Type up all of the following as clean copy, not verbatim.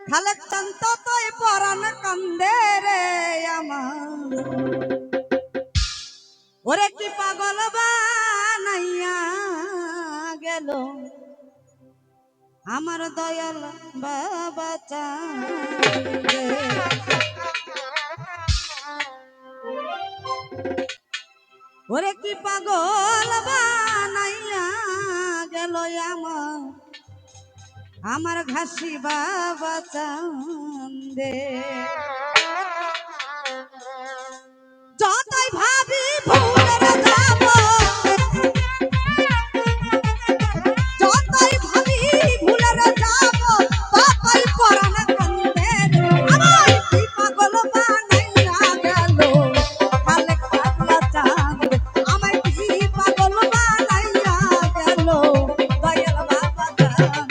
খালেক চান ততই পরাণ কান্দে রে আমার ওরে কি পাগল বানাইয়া গেল আমার দয়াল বাবা চাঁদ রে। ওরে কি পাগল বানাইয়া গেল আমার আমার ঘাসি বাবা চান্দে যতই ভাবি ভুলে যাব যতই ভাবি ভুলে যাব ততই পরাণ কান্দে আমার কি পাগল বানাইয়া গেল খালেক পাগলা চাঁদ আমায় কি পাগল বানাইয়া গেল দয়াল বাবা চাঁদ।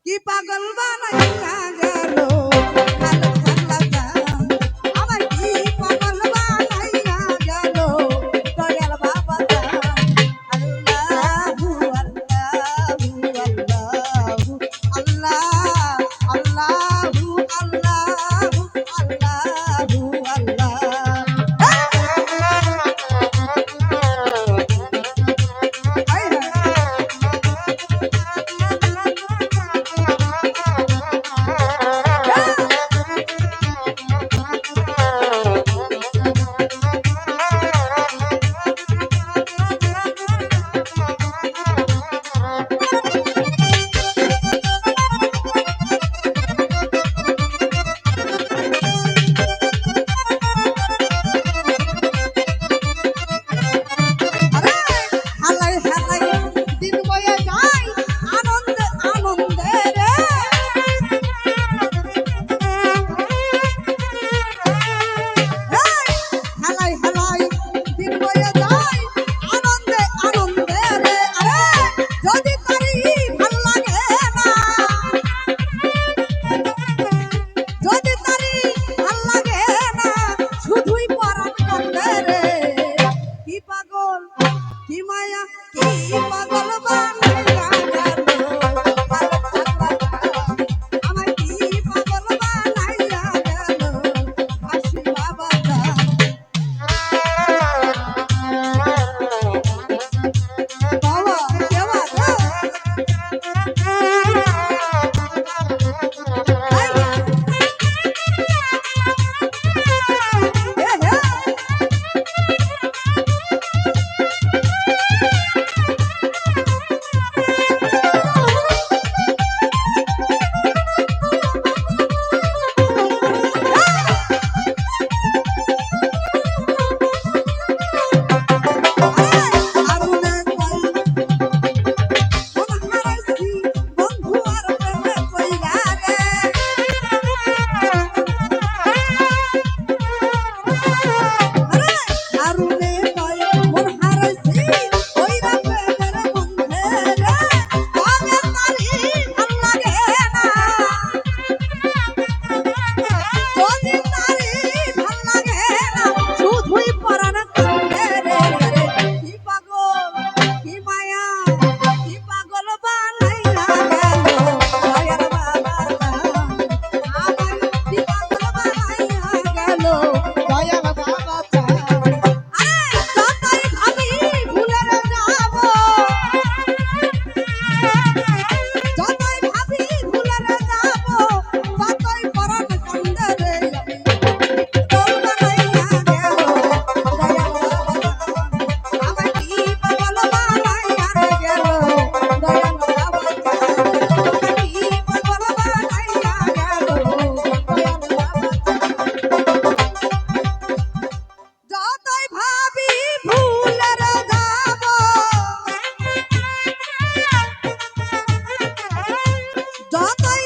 কি পাগল বানাইয়া গেল আলো পাগলা জান আমার কি পাগল বানাইয়া গেল দয়াল বাবা জান আল্লাহু আল্লাহু আল্লাহু আল্লাহ আল্লাহু আল্লাহু আল্লাহু আল্লাহ হালাই হালাই দিন বয়ে যায় আনন্দে আনন্দে রে হালাই হালাই দিন বয়ে যায় আনন্দে আনন্দে রে আরে যদি তারি ভাল লাগে না যদি তারি ভাল লাগে না শুধুই পরাণ কান্দে রে কি পাগল কি মায়া কি পাগল বানাইয়া গেল আমার কি পাগল বানাইয়া গেল হাসি বাবা বাবা কেবা যতই